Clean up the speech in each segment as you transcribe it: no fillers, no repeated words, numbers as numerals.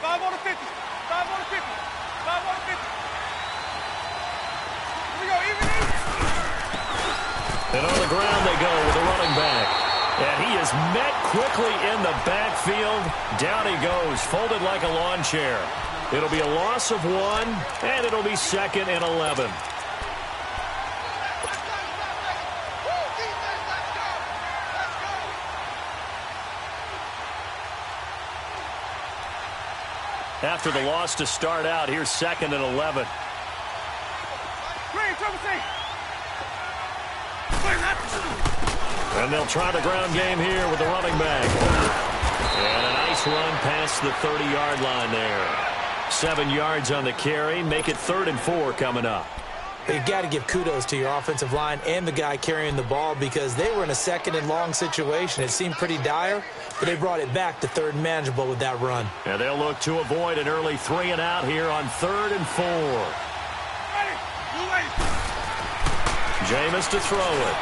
5 on the 50. 5 on the 50. 5 on the 50. Here we go, even. And on the ground they go with the running back. And he is met quickly in the backfield. Down he goes, folded like a lawn chair. It'll be a loss of 1, and it'll be 2nd and 11. After the loss to start out, here's 2nd and 11. And they'll try the ground game here with the running back. And a nice run past the 30-yard line there. 7 yards on the carry. Make it 3rd and 4 coming up. You've got to give kudos to your offensive line and the guy carrying the ball because they were in a 2nd and long situation. It seemed pretty dire, but they brought it back to 3rd and manageable with that run. And they'll look to avoid an early 3 and out here on 3rd and 4. Jameis to throw it.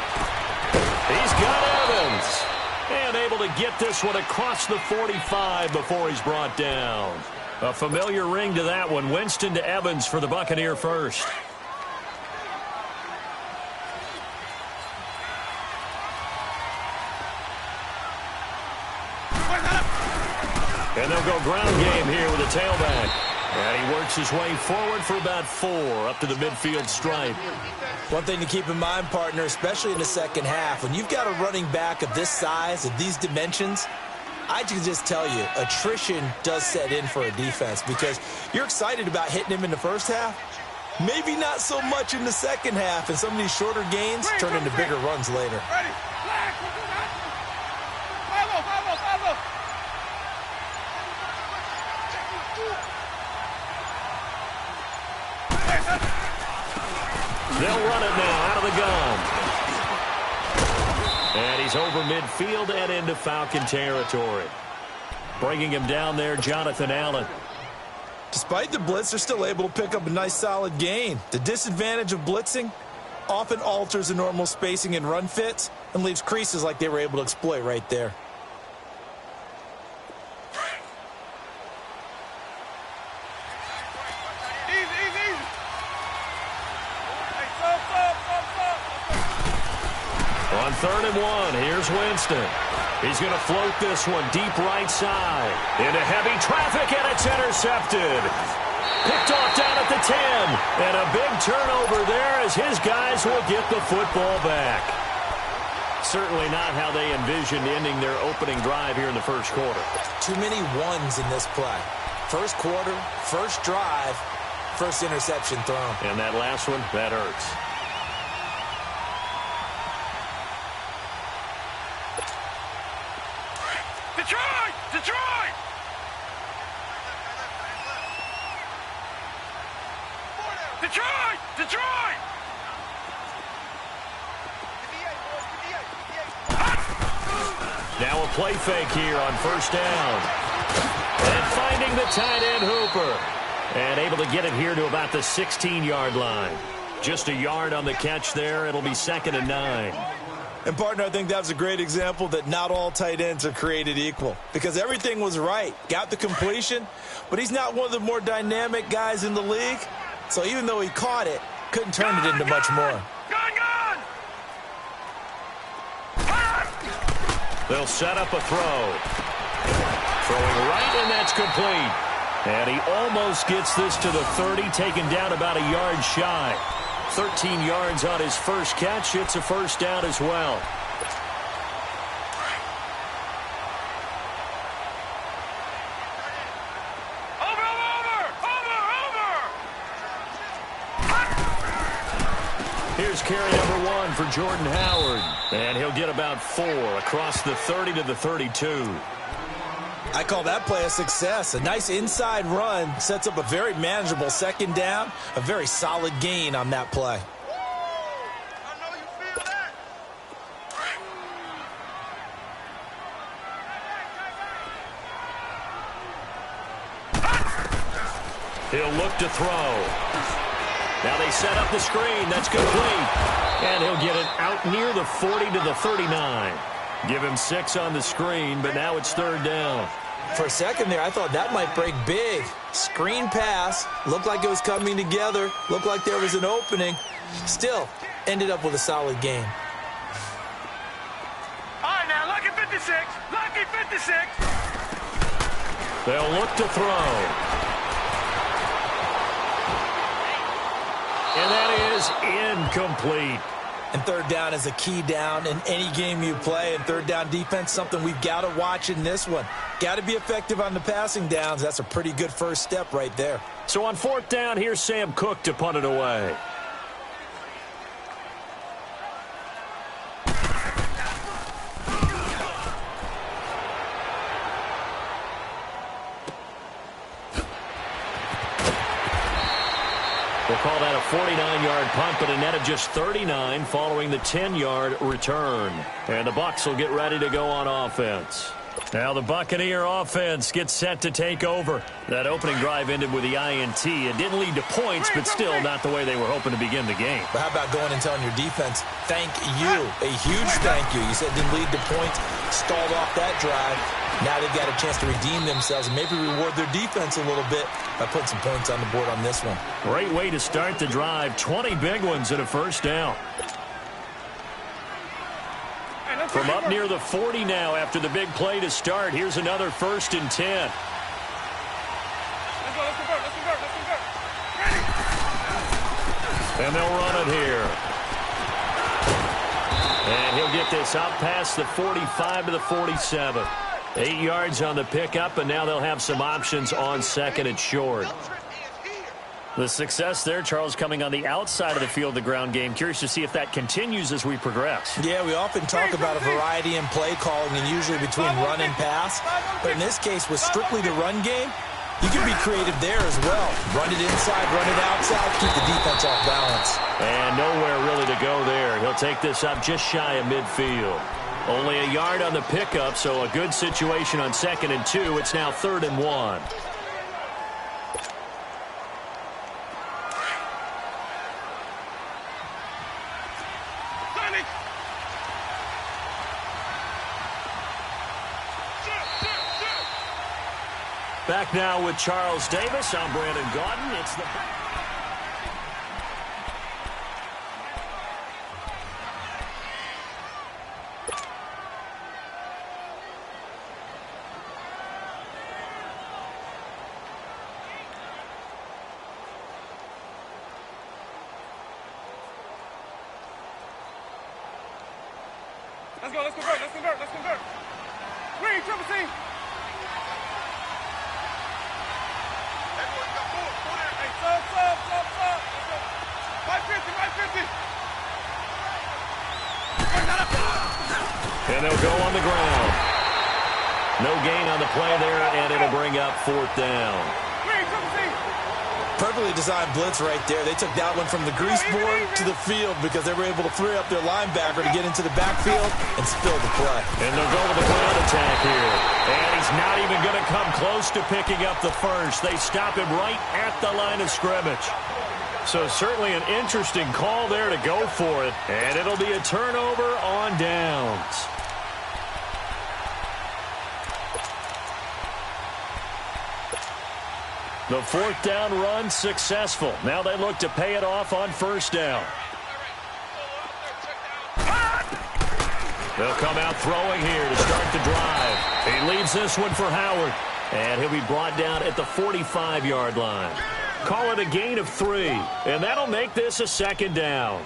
He's got Evans. And able to get this one across the 45 before he's brought down. A familiar ring to that one. Winston to Evans for the Buccaneer first. And they'll go ground game here with a tailback. And he works his way forward for about 4 up to the midfield stripe. One thing to keep in mind, partner, especially in the second half, when you've got a running back of this size, of these dimensions, I can just tell you, attrition does set in for a defense because you're excited about hitting him in the first half. Maybe not so much in the second half, and some of these shorter gains turn into bigger runs later. They'll run it now out of the gun. And he's over midfield and into Falcon territory. Bringing him down there, Jonathan Allen. Despite the blitz, they're still able to pick up a nice solid gain. The disadvantage of blitzing often alters the normal spacing and run fits and leaves creases like they were able to exploit right there. On 3rd and 1, here's Winston. He's going to float this one deep right side. Into heavy traffic, and it's intercepted. Picked off down at the 10. And a big turnover there as his guys will get the football back. Certainly not how they envisioned ending their opening drive here in the first quarter. Too many ones in this play. First quarter, first drive, first interception thrown. And that last one, that hurts. Detroit! Detroit! Detroit! Detroit! Now a play fake here on first down. And finding the tight end Hooper. And able to get it here to about the 16-yard line. Just a yard on the catch there. It'll be 2nd and 9. And, partner, I think that was a great example that not all tight ends are created equal. Because everything was right. Got the completion, but he's not one of the more dynamic guys in the league. So even though he caught it, couldn't turn it into much more. They'll set up a throw. Throwing right, and that's complete. And he almost gets this to the 30, taken down about a yard shy. 13 yards on his first catch. It's a first down as well. Here's carry number 1 for Jordan Howard. And he'll get about 4 across the 30 to the 32. I call that play a success. A nice inside run sets up a very manageable second down. A very solid gain on that play. He'll look to throw. Now they set up the screen. That's complete. And he'll get it out near the 40 to the 39. Give him 6 on the screen, but now it's 3rd down. For a second there, I thought that might break big. Screen pass, looked like it was coming together, looked like there was an opening. Still, ended up with a solid game. All right, now, lucky 56. Lucky 56. They'll look to throw. And that is incomplete. And third down is a key down in any game you play. And third down defense, something we've got to watch in this one. Got to be effective on the passing downs. That's a pretty good first step right there. So on fourth down, here's Sam Cook to punt it away. We'll call that a 49-yard punt, but a net of just 39 following the 10-yard return. And the Bucs will get ready to go on offense. Now the Buccaneer offense gets set to take over. That opening drive ended with the INT. It didn't lead to points, but still not the way they were hoping to begin the game. But how about going and telling your defense, thank you, a huge thank you. You said it didn't lead to points, stalled off that drive. Now they've got a chance to redeem themselves and maybe reward their defense a little bit by putting some points on the board on this one. Great way to start the drive. 20 big ones and a first down. From up near the 40 now after the big play to start. Here's another 1st and 10. Let's convert. Ready? And they'll run it here. And he'll get this out past the 45 to the 47. 8 yards on the pickup, and now they'll have some options on 2nd and short. The success there, Charles, coming on the outside of the field, the ground game. Curious to see if that continues as we progress. Yeah, we often talk about a variety in play calling and usually between run and pass. But in this case, with strictly the run game, you can be creative there as well. Run it inside, run it outside, keep the defense off balance. And nowhere really to go there. He'll take this up just shy of midfield. Only a yard on the pickup, so a good situation on 2nd and 2. It's now 3rd and 1. Back now with Charles Davis. I'm Brandon Gaudin. It's the... Let's convert. Green, triple C. Hey, sub. 550. And they'll go on the ground. No gain on the play there, and it'll bring up 4th down. Green, triple C. Perfectly designed blitz right there. They took that one from the grease board to the field because they were able to free up their linebacker to get into the backfield and spill the play. And they'll go with the ground attack here. And he's not even going to come close to picking up the first. They stop him right at the line of scrimmage. So certainly an interesting call there to go for it. And it'll be a turnover on downs. The 4th down run successful. Now they look to pay it off on 1st down. They'll come out throwing here to start the drive. He leaves this one for Howard. And he'll be brought down at the 45-yard line. Call it a gain of 3. And that'll make this a 2nd down.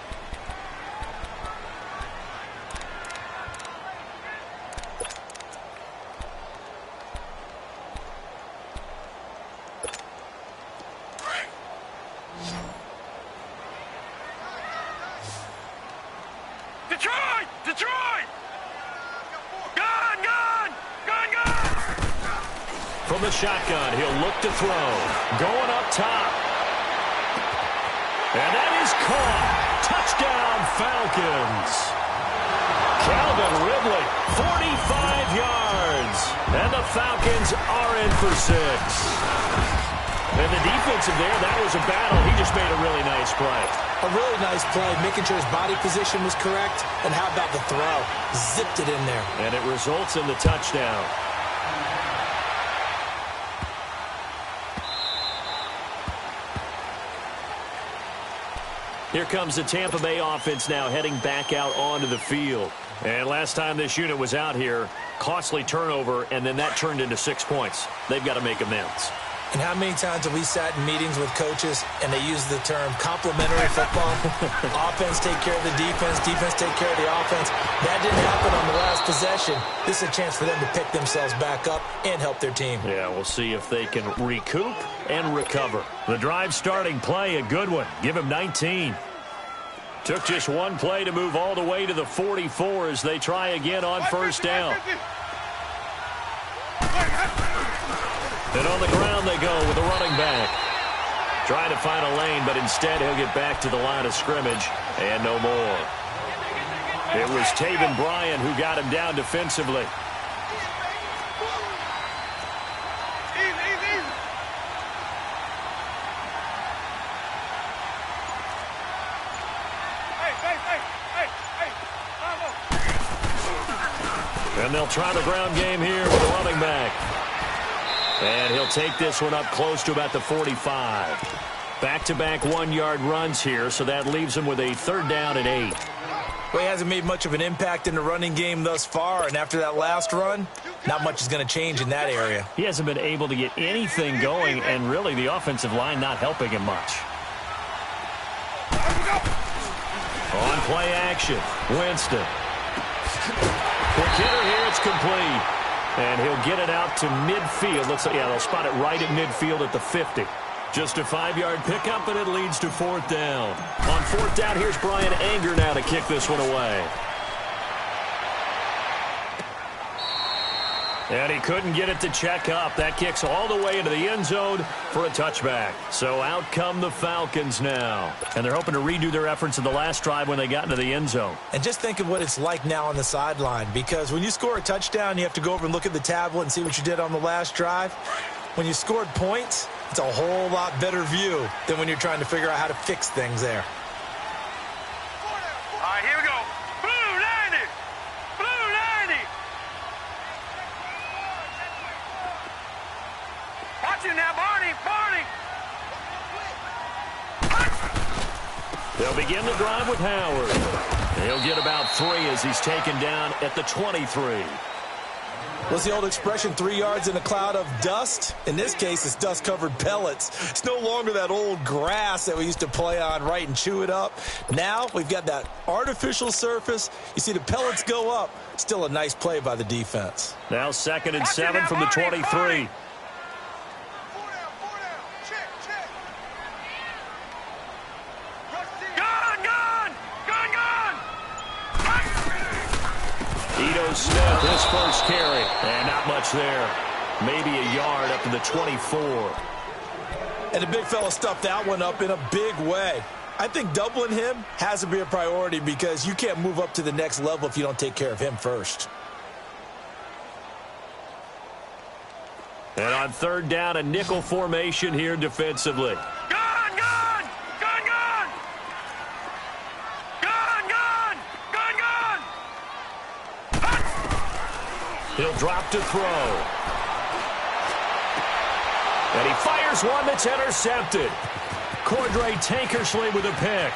Detroit! Gone! From the shotgun, he'll look to throw. Going up top. And that is caught. Touchdown, Falcons. Calvin Ridley, 45 yards. And the Falcons are in for 6. And the defensive there, that was a battle. He just made a really nice play. A really nice play, making sure his body position was correct. And how about the throw? Zipped it in there. And it results in the touchdown. Here comes the Tampa Bay offense now heading back out onto the field. And last time this unit was out here, costly turnover, and then that turned into 6 points. They've got to make amends. And how many times have we sat in meetings with coaches and they use the term complementary football? Offense take care of the defense, defense take care of the offense. That didn't happen on the last possession. This is a chance for them to pick themselves back up and help their team. Yeah, we'll see if they can recoup and recover. The drive starting play, a good one. Give him 19. Took just one play to move all the way to the 44 as they try again on first down. And on the ground they go with a running back. Trying to find a lane, but instead he'll get back to the line of scrimmage and no more. It was Taven Bryan who got him down defensively. And they'll try the ground game here with a running back. And he'll take this one up close to about the 45. Back-to-back one-yard runs here, so that leaves him with a 3rd down and 8. Well, he hasn't made much of an impact in the running game thus far, and after that last run, not much is going to change in that area. He hasn't been able to get anything going, and really the offensive line not helping him much. On play action, Winston. Quick hitter here, it's complete. And he'll get it out to midfield. Looks like, yeah, they'll spot it right at midfield at the 50. Just a 5-yard pickup, and it leads to 4th down. On 4th down, here's Brian Anger now to kick this one away. And he couldn't get it to check up. That kicks all the way into the end zone for a touchback. So out come the Falcons now. And they're hoping to redo their efforts in the last drive when they got into the end zone. And just think of what it's like now on the sideline, because when you score a touchdown, you have to go over and look at the tablet and see what you did on the last drive. When you scored points, it's a whole lot better view than when you're trying to figure out how to fix things there. All right, here we go. Blue 90. Blue 90. Watch it now, Barney. Barney. They'll begin the drive with Howard. He'll get about 3 as he's taken down at the 23. What's the old expression, 3 yards in a cloud of dust? In this case, it's dust-covered pellets. It's no longer that old grass that we used to play on, right, and chew it up. Now we've got that artificial surface. You see the pellets go up. Still a nice play by the defense. Now 2nd and 7 from the 23. Smith, his first carry, and not much there. Maybe a yard up to the 24. And the big fella stuffed that one up in a big way. I think doubling him has to be a priority because you can't move up to the next level if you don't take care of him first. And on 3rd down, a nickel formation here defensively. He'll drop to throw. And he fires one that's intercepted. Cordray Tankersley with a pick.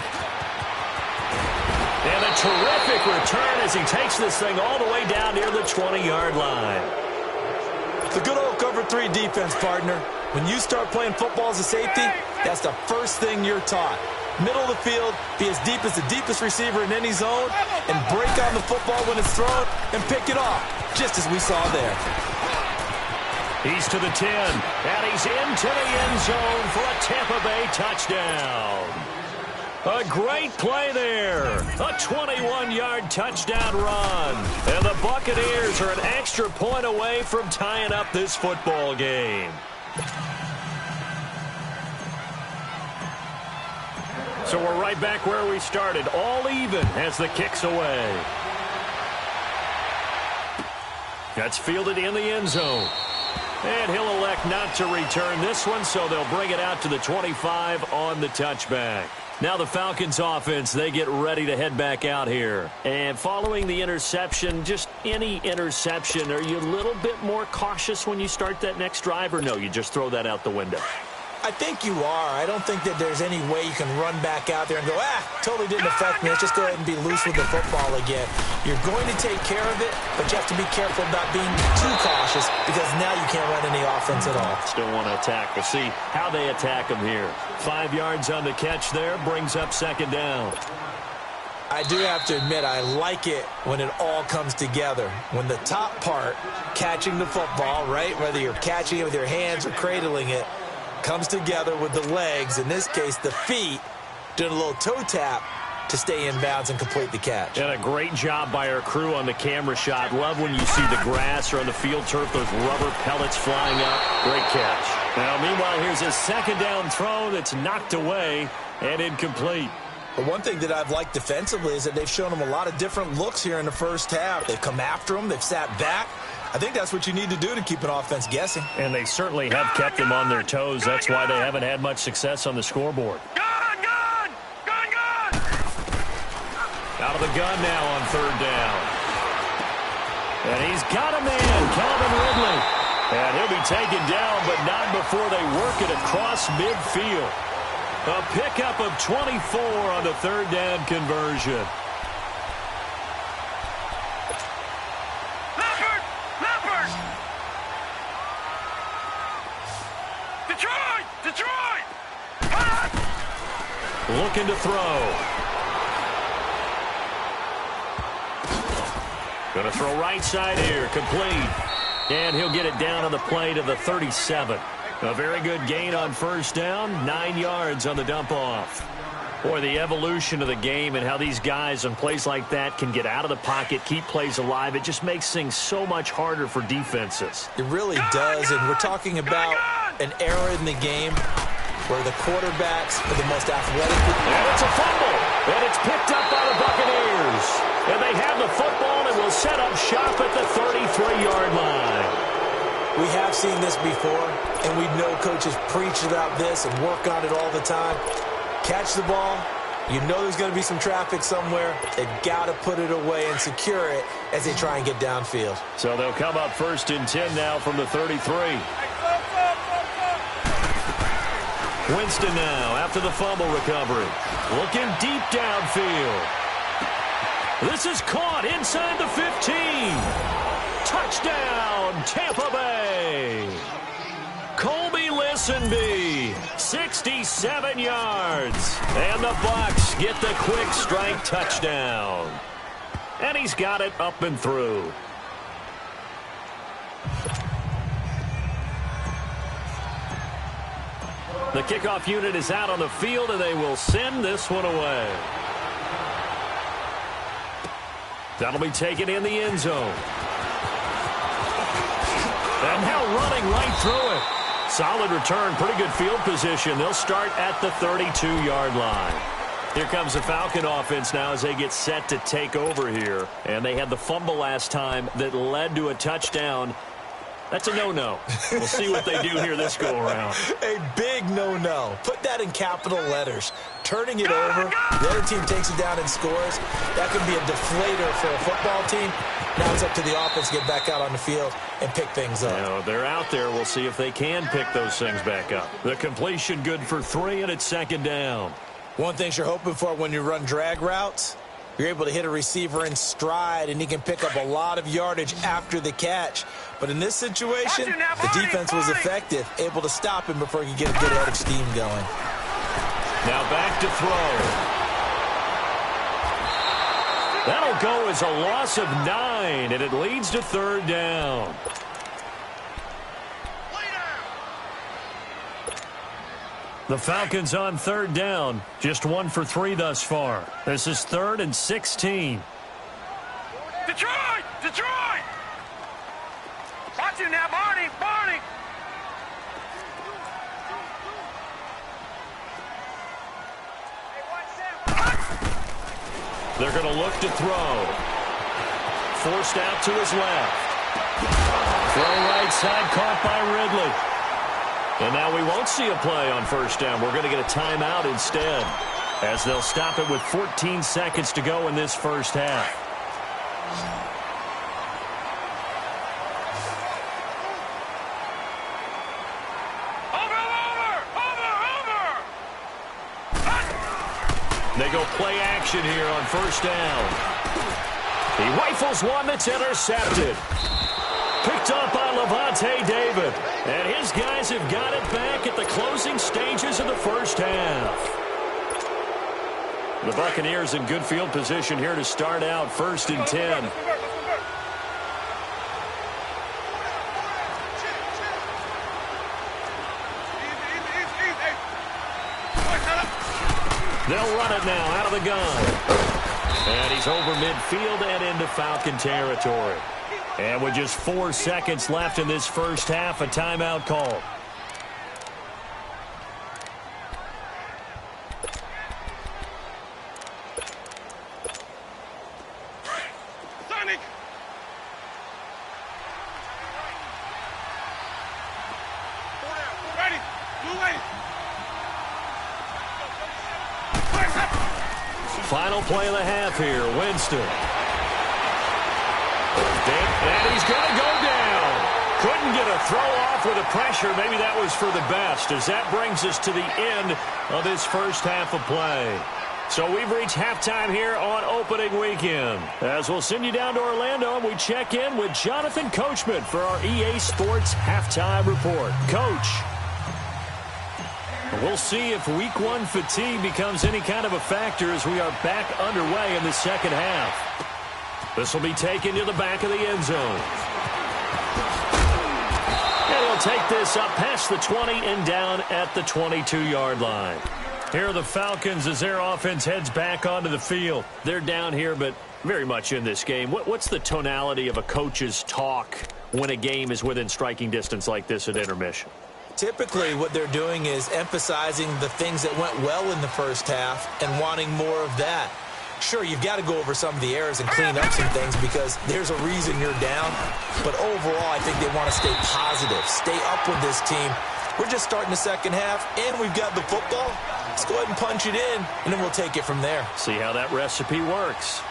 And a terrific return as he takes this thing all the way down near the 20-yard line. The good old cover 3 defense, partner. When you start playing football as a safety, that's the first thing you're taught. Middle of the field, be as deep as the deepest receiver in any zone, and break on the football when it's thrown and pick it off, just as we saw there. He's to the 10, and he's into the end zone for a Tampa Bay touchdown. A great play there. A 21-yard touchdown run. And the Buccaneers are an extra point away from tying up this football game. So we're right back where we started, all even as the kick's away. That's fielded in the end zone. And he'll elect not to return this one, so they'll bring it out to the 25 on the touchback. Now the Falcons offense, they get ready to head back out here. And following the interception, just any interception, are you a little bit more cautious when you start that next drive, or no, you just throw that out the window? I think you are. I don't think that there's any way you can run back out there and go, totally didn't affect me. Let's just go ahead and be loose with the football again. You're going to take care of it, but you have to be careful about being too cautious because now you can't run any offense at all. Still want to attack. We'll see how they attack them here. 5 yards on the catch there, brings up second down. I do have to admit, I like it when it all comes together. When the top part, catching the football, right, whether you're catching it with your hands or cradling it, comes together with the legs, in this case the feet, doing a little toe tap to stay in bounds and complete the catch. And a great job by our crew on the camera shot. Love when you see the grass or on the field turf, those rubber pellets flying up. Great catch. Now, meanwhile, here's a second down throw that's knocked away and incomplete. But one thing that I've liked defensively is that they've shown them a lot of different looks here in the first half. They've come after them. They've sat back. I think that's what you need to do to keep an offense guessing. And they certainly have kept them on their toes. That's why they haven't had much success on the scoreboard. Gun! Out of the gun now on third down. And he's got a man, Calvin Ridley. And he'll be taken down, but not before they work it across midfield. A pickup of 24 on the third down conversion. Detroit! Looking to throw. Going to throw right side here, complete. And he'll get it down on the play to the 37. A very good gain on first down, 9 yards on the dump-off. Boy, the evolution of the game and how these guys on plays like that can get out of the pocket, keep plays alive, it just makes things so much harder for defenses. It really does, and we're talking about an era in the game where the quarterbacks are the most athletic. And it's a fumble, and it's picked up by the Buccaneers. And they have the football and will set up shop at the 33-yard line. We have seen this before, and we know coaches preach about this and work on it all the time. Catch the ball. You know there's going to be some traffic somewhere. They've got to put it away and secure it as they try and get downfield. So they'll come up 1st and 10 now from the 33. Winston now after the fumble recovery. Looking deep downfield. This is caught inside the 15. Touchdown, Tampa Bay. Colby Listenby, 67 yards. And the Bucs get the quick strike touchdown. And he's got it up and through. The kickoff unit is out on the field, and they will send this one away. That'll be taken in the end zone. And now running right through it. Solid return, pretty good field position. They'll start at the 32-yard line. Here comes the Falcon offense now as they get set to take over here. And they had the fumble last time that led to a touchdown. That's a no-no. We'll see what they do here this go-around. A big no-no. Put that in capital letters. Turning it over, the other team takes it down and scores. That could be a deflator for a football team. Now it's up to the offense to get back out on the field and pick things up. You know, they're out there. We'll see if they can pick those things back up. The completion good for 3, and it's second down. One thing you're hoping for when you run drag routes, you're able to hit a receiver in stride, and he can pick up a lot of yardage after the catch. But in this situation, the defense was effective, able to stop him before he could get a good head of steam going. Now back to throw. That'll go as a loss of 9, and it leads to third down. The Falcons on third down. Just 1 for 3 thus far. This is 3rd and 16. Detroit! Watch him now, Barney! They're going to look to throw. Forced out to his left. Throw right side, caught by Ridley. And now we won't see a play on first down. We're going to get a timeout instead, as they'll stop it with 14 seconds to go in this first half. Over! They go play action here on first down. He rifles one that's intercepted. Picked up by Levante David. And his guys have got it back at the closing stages of the first half. The Buccaneers in good field position here to start out 1st and 10. They'll run it now out of the gun. And he's over midfield and into Falcon territory. And with just 4 seconds left in this first half, a timeout call. Sonic! Ready! Blue lane! Final play of the half here, Winston. And he's going to go down. Couldn't get a throw off with the pressure. Maybe that was for the best, as that brings us to the end of this first half of play. So we've reached halftime here on opening weekend. As we'll send you down to Orlando, and we check in with Jonathan Coachman for our EA Sports Halftime Report. Coach, we'll see if week one fatigue becomes any kind of a factor as we are back underway in the second half. This will be taken to the back of the end zone. And he'll take this up past the 20 and down at the 22-yard line. Here are the Falcons as their offense heads back onto the field. They're down here, but very much in this game. What's the tonality of a coach's talk when a game is within striking distance like this at intermission? Typically, what they're doing is emphasizing the things that went well in the first half and wanting more of that. Sure, you've got to go over some of the errors and clean up some things because there's a reason you're down. But overall, I think they want to stay positive, stay up with this team. We're just starting the second half, and we've got the football. Let's go ahead and punch it in, and then we'll take it from there. See how that recipe works.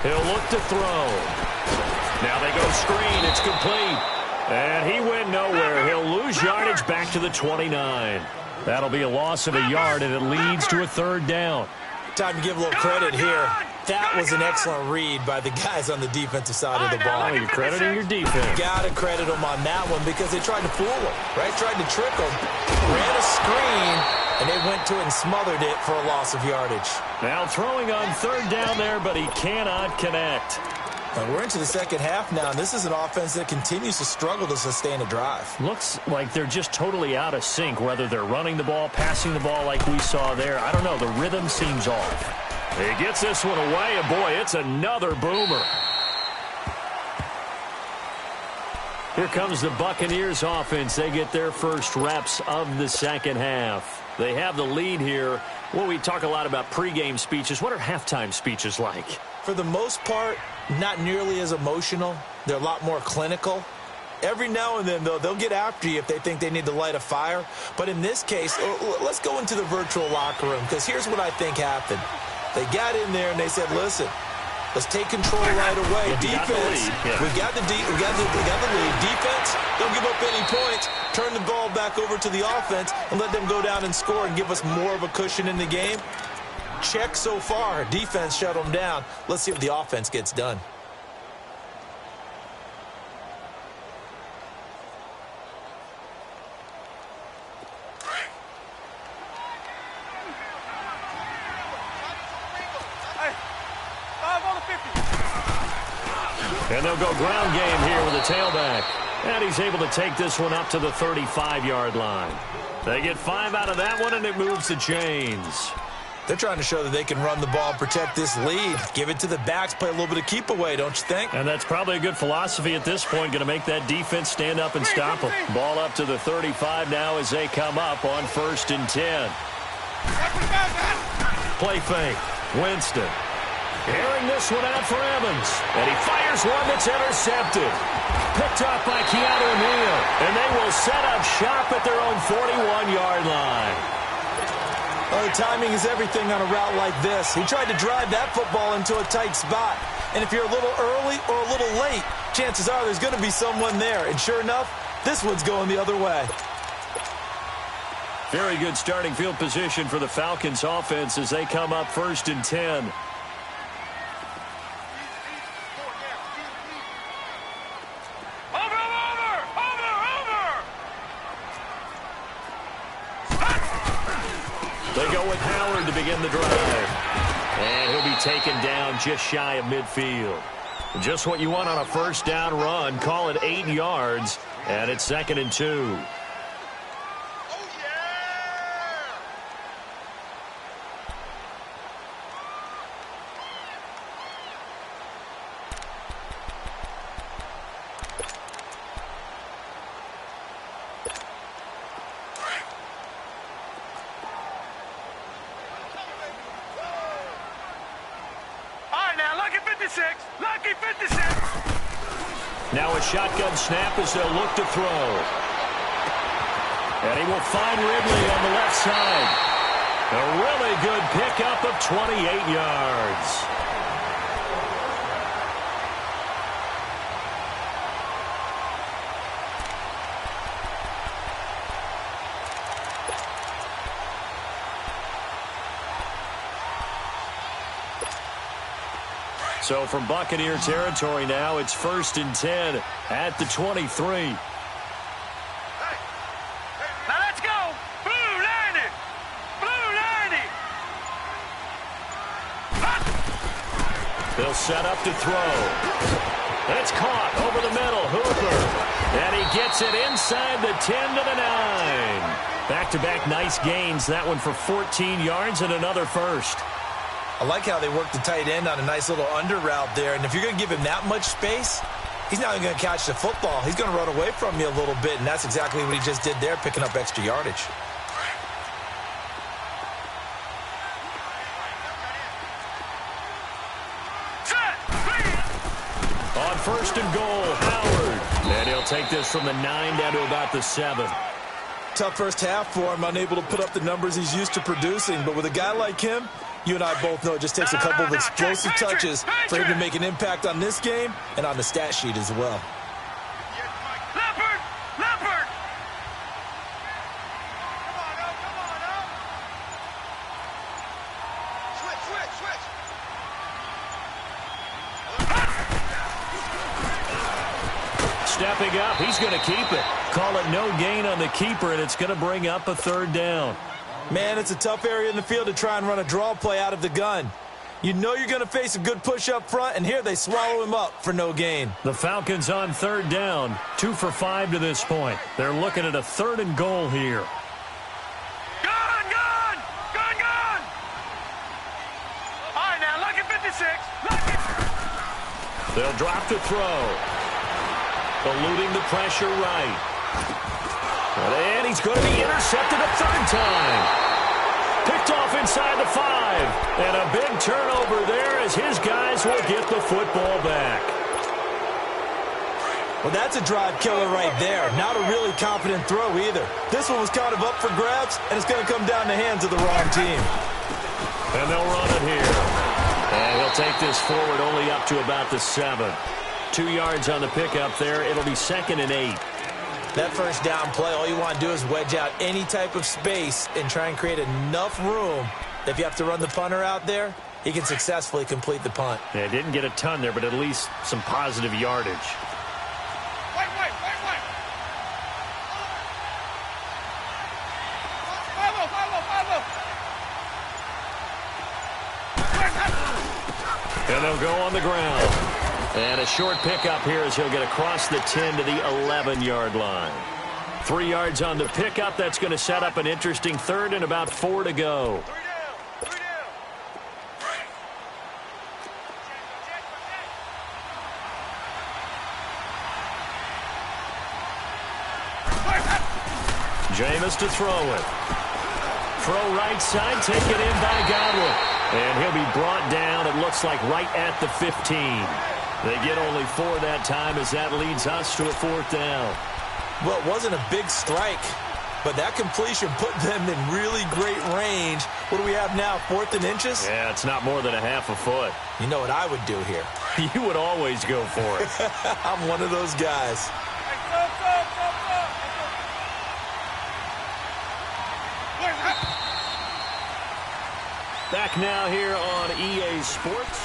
He'll look to throw. Now they go screen. It's complete. And he went nowhere. He'll lose yardage back to the 29. That'll be a loss of a yard, and it leads to a third down. Time to give a little credit here. That was an excellent read by the guys on the defensive side of the ball. Oh, you're crediting your defense. Got to credit them on that one because they tried to fool him, right? Tried to trick him. Ran a screen, and they went to it and smothered it for a loss of yardage. Now throwing on third down there, but he cannot connect. And we're into the second half now, and this is an offense that continues to struggle to sustain a drive. Looks like they're just totally out of sync, whether they're running the ball, passing the ball like we saw there. I don't know. The rhythm seems off. He gets this one away, and boy, it's another boomer. Here comes the Buccaneers offense. They get their first reps of the second half. They have the lead here. Well, we talk a lot about pregame speeches. What are halftime speeches like? For the most part, not nearly as emotional. They're a lot more clinical. Every now and then, though, they'll get after you if they think they need to light a fire. But in this case, let's go into the virtual locker room, because here's what I think happened. They got in there and they said, listen, let's take control right away. Defense, we got the lead. Defense, don't give up any points. Turn the ball back over to the offense and let them go down and score and give us more of a cushion in the game. Check so far. Defense shut them down. Let's see what the offense gets done. And they'll go ground game here with the tailback. And he's able to take this one up to the 35-yard line. They get 5 out of that one, and it moves the chains. They're trying to show that they can run the ball and protect this lead. Give it to the backs, play a little bit of keep away, don't you think? And that's probably a good philosophy at this point, going to make that defense stand up and stop them. Ball up to the 35 now as they come up on 1st and 10. Play fake. Winston. Airing this one out for Evans. And he fires one that's intercepted. Picked off by Keanu Neal. And they will set up shop at their own 41-yard line. Well, the timing is everything on a route like this. He tried to drive that football into a tight spot. And if you're a little early or a little late, chances are there's going to be someone there. And sure enough, this one's going the other way. Very good starting field position for the Falcons offense as they come up 1st and 10. They go with Howard to begin the drive. And he'll be taken down just shy of midfield. Just what you want on a first down run. Call it 8 yards. And it's 2nd and 2. Lucky 56. Now a shotgun snap as they'll look to throw. And he will find Ridley on the left side. A really good pickup of 28 yards. So from Buccaneer territory now, it's 1st and 10 at the 23. Now let's go. Blue 90. Blue 90. They'll set up to throw. And it's caught over the middle. Hooper. And he gets it inside the 10 to the 9. Back-to-back nice gains. That one for 14 yards and another first. I like how they work the tight end on a nice little under route there. And if you're going to give him that much space, he's not even going to catch the football. He's going to run away from you a little bit, and that's exactly what he just did there, picking up extra yardage. On 1st and goal, Howard. And he'll take this from the 9 down to about the 7. Tough first half for him, unable to put up the numbers he's used to producing. But with a guy like him, you and I both know it just takes a couple of explosive touches for him to make an impact on this game and on the stat sheet as well. Leopard! Leopard! Switch! Stepping up, he's going to keep it. Call it no gain on the keeper, and it's going to bring up a 3rd down. Man, it's a tough area in the field to try and run a draw play out of the gun. You know you're going to face a good push up front, and here they swallow him up for no gain. The Falcons on 3rd down, 2 for 5 to this point. They're looking at a 3rd and goal here. Gone! All right, now, lucky 56. Lucky. They'll drop to throw. Eluding the pressure right. And he's going to be intercepted a 3rd time. Picked off inside the 5. And a big turnover there as his guys will get the football back. Well, that's a drive killer right there. Not a really confident throw either. This one was kind of up for grabs, and it's going to come down the hands of the wrong team. And they'll run it here. And he'll take this forward only up to about the 7. 2 yards on the pickup there. It'll be 2nd and 8. That first down play, all you want to do is wedge out any type of space and try and create enough room. If you have to run the punter out there, he can successfully complete the punt. Yeah, didn't get a ton there, but at least some positive yardage. Wait. And they'll go on the ground. And a short pickup here as he'll get across the 10 to the 11-yard line. 3 yards on the pickup. That's going to set up an interesting 3rd and about 4 to go. Jameis to throw it. Throw right side, taken in by Godwin. And he'll be brought down, it looks like right at the 15. They get only 4 that time as that leads us to a 4th down. Well, it wasn't a big strike, but that completion put them in really great range. What do we have now, 4th and inches? Yeah, it's not more than a half a foot. You know what I would do here? You would always go for it. I'm one of those guys. Back now here on EA Sports.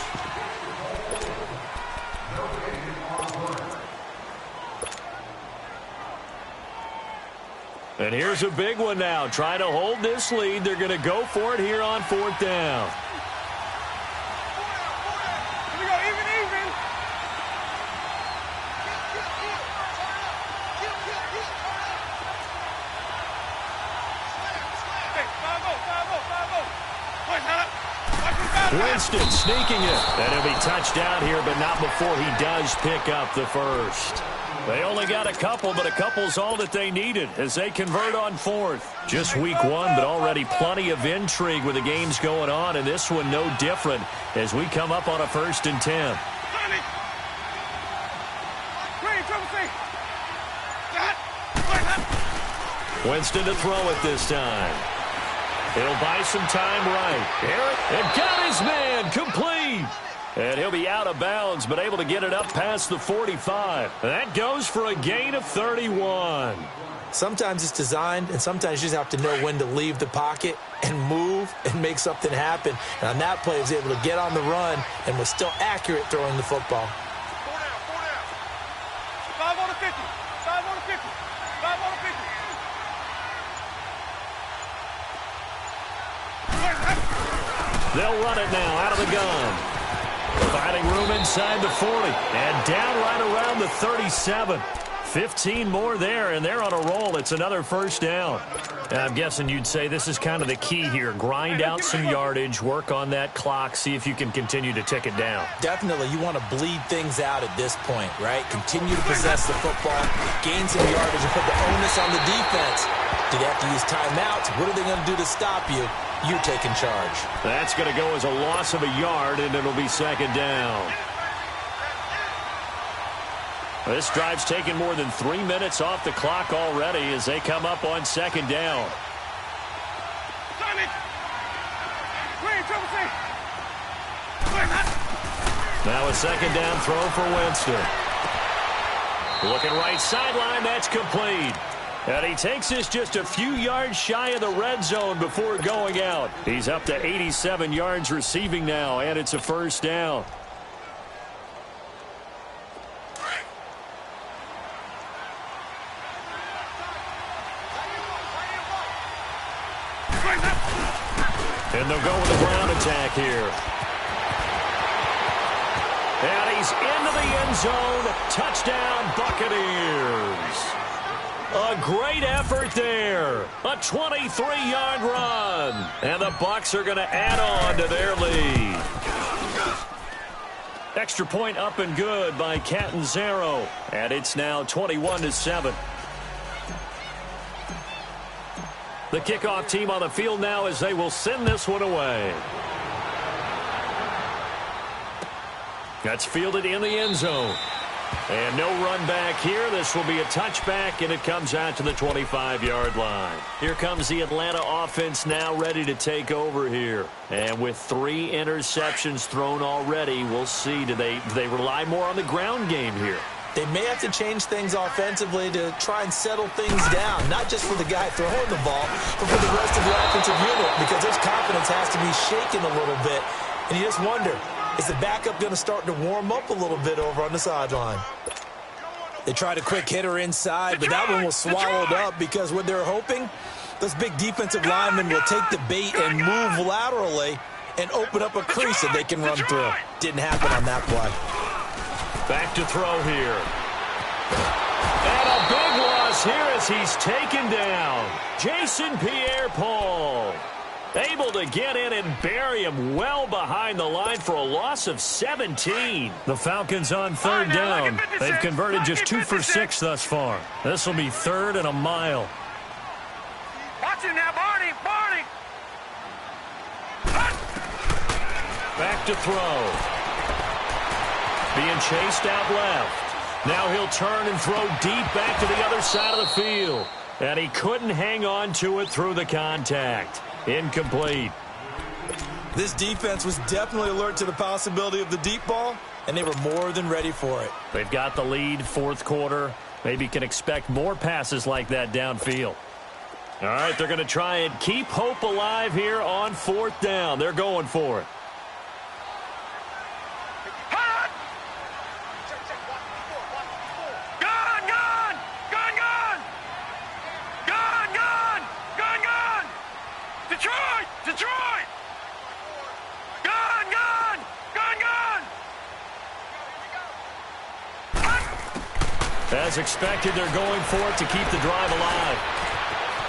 And here's a big one now. Trying to hold this lead. They're going to go for it here on 4th down. Here we go, even. Hey, 5-0. Winston sneaking it. And he'll be touched down here, but not before he does pick up the first. They only got a couple, but a couple's all that they needed as they convert on 4th. Just week 1, but already plenty of intrigue with the games going on, and this one no different as we come up on a 1st and 10. Winston to throw it this time. He'll buy some time right. And got his man complete. And he'll be out of bounds, but able to get it up past the 45. That goes for a gain of 31. Sometimes it's designed, and sometimes you just have to know when to leave the pocket and move and make something happen. And on that play, he was able to get on the run and was still accurate throwing the football. 4 down. 5 on the 50. 5 on the 50. 5 on the 50. They'll run it now out of the gun. Finding room inside the 40. And down right around the 37. 15 more there, and they're on a roll. It's another 1st down. I'm guessing you'd say this is kind of the key here. Grind out some yardage, work on that clock, see if you can continue to tick it down. Definitely. You want to bleed things out at this point, right? Continue to possess the football, gain some yardage, and put the onus on the defense. Do they have to use timeouts? What are they going to do to stop you? You taking charge. That's going to go as a loss of a yard, and it'll be 2nd down. This drive's taken more than 3 minutes off the clock already as they come up on 2nd down. Now a 2nd down throw for Winston. Looking right sideline, that's complete. And he takes this just a few yards shy of the red zone before going out. He's up to 87 yards receiving now, and it's a 1st down. And they'll go with the ground attack here. And he's into the end zone. Touchdown, Buccaneers. A great effort there. A 23-yard run. And the Bucs are going to add on to their lead. Extra point up and good by Catanzaro. And it's now 21-7. The kickoff team on the field now as they will send this one away. That's fielded in the end zone. And no run back here. This will be a touchback, and it comes out to the 25-yard line. Here comes the Atlanta offense now ready to take over here. And with 3 interceptions thrown already, we'll see. Do they rely more on the ground game here? They may have to change things offensively to try and settle things down, not just for the guy throwing the ball, but for the rest of the offensive unit, because his confidence has to be shaken a little bit. And you just wonder, is the backup going to start to warm up a little bit over on the sideline? They tried a quick hitter inside, but that one was swallowed up because what they're hoping, those big defensive linemen will take the bait and move laterally and open up a crease that they can run through. Didn't happen on that play. Back to throw here. And a big loss here as he's taken down. Jason Pierre-Paul able to get in and bury him well behind the line for a loss of 17. The Falcons on 3rd down. They've converted just 2 for 6 thus far. This will be 3rd and a mile. Watch him now, Barney. Back to throw. Being chased out left. Now he'll turn and throw deep back to the other side of the field. And he couldn't hang on to it through the contact. Incomplete. This defense was definitely alert to the possibility of the deep ball, and they were more than ready for it. They've got the lead, fourth quarter. Maybe can expect more passes like that downfield. All right, they're going to try and keep hope alive here on fourth down. They're going for it. Detroit! Gun! As expected, they're going for it to keep the drive alive.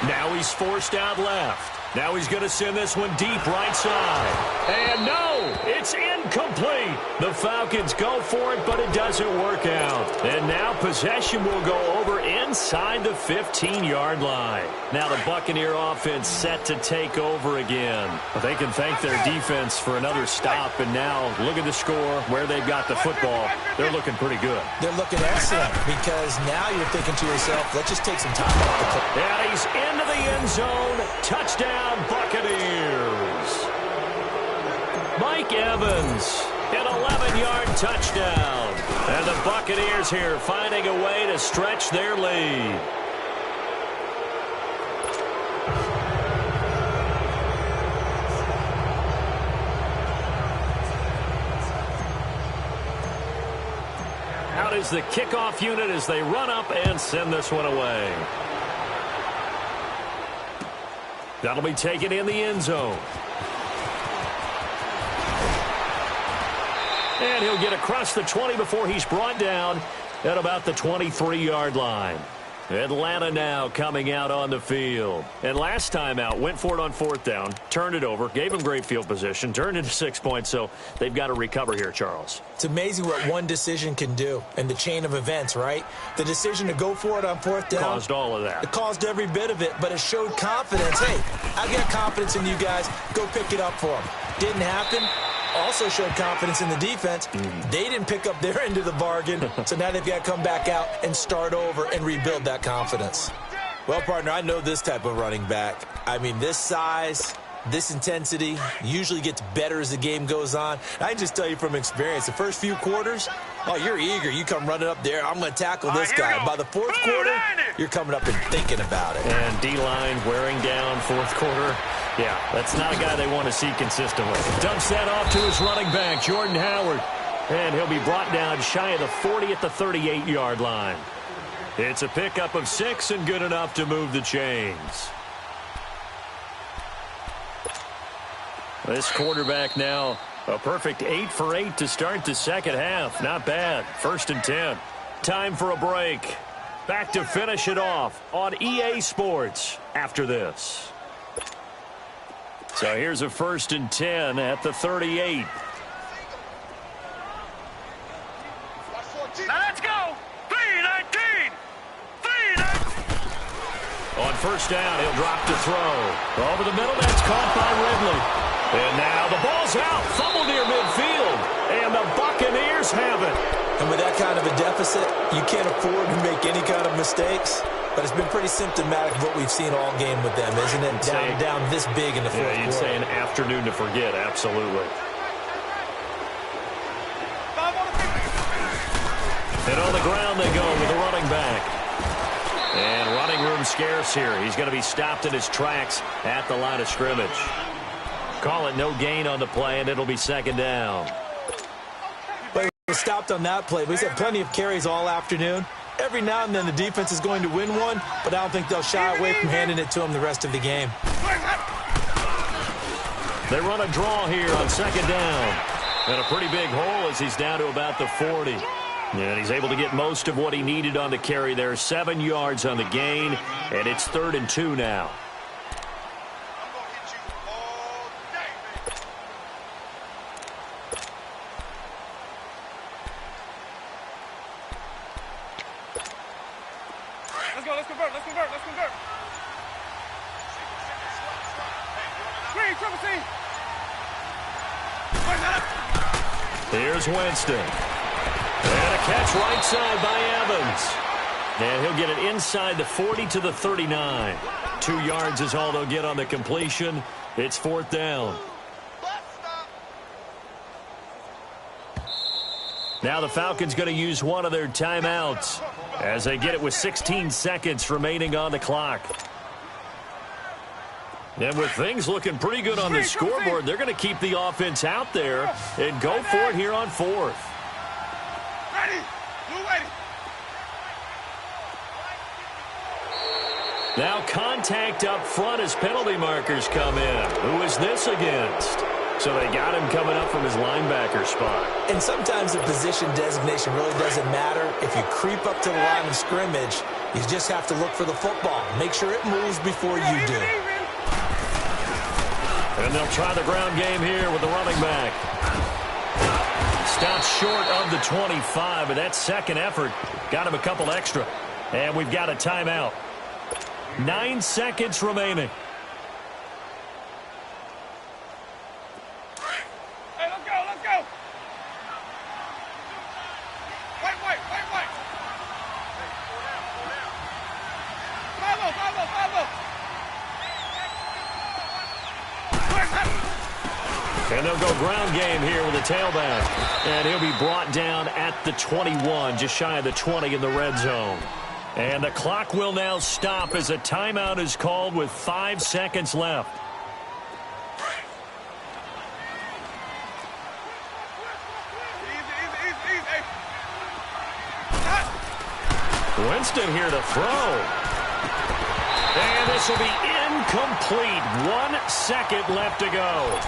Now he's forced out left. Now he's going to send this one deep right side. And no, it's incomplete. The Falcons go for it, but it doesn't work out. And now possession will go over inside the 15-yard line. Now the Buccaneer offense set to take over again. But they can thank their defense for another stop. And now look at the score, where they've got the football. They're looking pretty good. They're looking excellent because now you're thinking to yourself, let's just take some time off the clock. And he's into the end zone. Touchdown, Buccaneers. Mike Evans, an 11-yard touchdown. And the Buccaneers here finding a way to stretch their lead. Out is the kickoff unit as they run up and send this one away. That'll be taken in the end zone. And he'll get across the 20 before he's brought down at about the 23-yard line. Atlanta now coming out on the field. And last time out, went for it on fourth down, turned it over, gave him great field position, turned into 6 points, so they've got to recover here, Charles. It's amazing what one decision can do in the chain of events, right? The decision to go for it on fourth down. Caused all of that. It caused every bit of it, but it showed confidence. Hey, I've got confidence in you guys. Go pick it up for them. Didn't happen. Also showed confidence in the defense. They didn't pick up their end of the bargain, so now they've got to come back out and start over and rebuild that confidence. Well, partner, I know this type of running back. I mean, this size, this intensity usually gets better as the game goes on. I can just tell you from experience, the first few quarters, oh, you're eager. You come running up there, I'm going to tackle this guy. By the fourth quarter, you're coming up and thinking about it. And D-line wearing down fourth quarter. Yeah, that's not a guy they want to see consistently. Dumps that off to his running back, Jordan Howard. And he'll be brought down shy of the 40 at the 38-yard line. It's a pickup of 6 and good enough to move the chains. This quarterback now a perfect 8 for 8 to start the second half. Not bad. 1st and 10. Time for a break. Back to finish it off on EA Sports after this. So here's a 1st and 10 at the 38. Now let's go. 3-19. 3-19. On first down, he'll drop to throw. Over the middle, that's caught by Ridley. And now the ball's out. Fumble near midfield. And the Buccaneers have it. And with that kind of a deficit, you can't afford to make any kind of mistakes. But it's been pretty symptomatic of what we've seen all game with them, isn't it? Down this big in the fourth quarter. Yeah, you'd say an afternoon to forget, absolutely. And on the ground they go with the running back. And running room scarce here. He's going to be stopped in his tracks at the line of scrimmage. Call it no gain on the play, and it'll be 2nd down. But he was stopped on that play, but he's had plenty of carries all afternoon. Every now and then the defense is going to win one, but I don't think they'll shy away from handing it to him the rest of the game. They run a draw here on 2nd down. And a pretty big hole as he's down to about the 40. And he's able to get most of what he needed on the carry there. 7 yards on the gain, and it's 3rd and 2 now. Let's convert. Green, triple C. Here's Winston. And a catch right side by Evans. And he'll get it inside the 40 to the 39. 2 yards is all they'll get on the completion. It's 4th down. Now the Falcons going to use one of their timeouts as they get it with 16 seconds remaining on the clock. And with things looking pretty good on the scoreboard, they're going to keep the offense out there and go for it here on 4th. Ready. You ready. Now contact up front as penalty markers come in. Who is this against? So they got him coming up from his linebacker spot. And sometimes the position designation really doesn't matter. If you creep up to the line of scrimmage, you just have to look for the football. Make sure it moves before you do. And they'll try the ground game here with the running back. Stopped short of the 25, but that second effort got him a couple extra. And we've got a timeout. 9 seconds remaining. Hey, let's go, let's go. Wait. Follow. And they'll go ground game here with a tailback. And he'll be brought down at the 21, just shy of the 20 in the red zone. And the clock will now stop as a timeout is called with 5 seconds left. Easy. Winston here to throw. And this will be incomplete. 1 second left to go.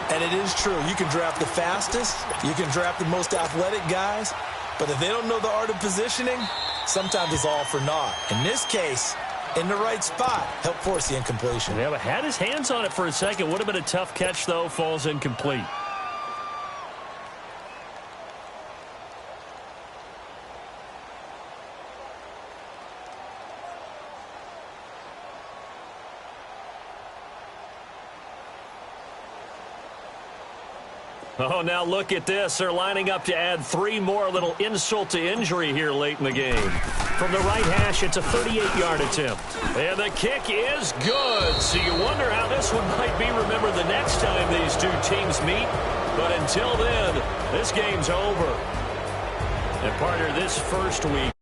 And it is true. You can draft the fastest. You can draft the most athletic guys. But if they don't know the art of positioning, sometimes it's all for naught. In this case, in the right spot, help force the incompletion. Yeah, but had his hands on it for a second. Would have been a tough catch, though. Falls incomplete. Oh, now look at this. They're lining up to add 3 more. Little insult to injury here late in the game. From the right hash, it's a 38-yard attempt. And the kick is good. So you wonder how this one might be remembered the next time these two teams meet. But until then, this game's over. And partner, this first week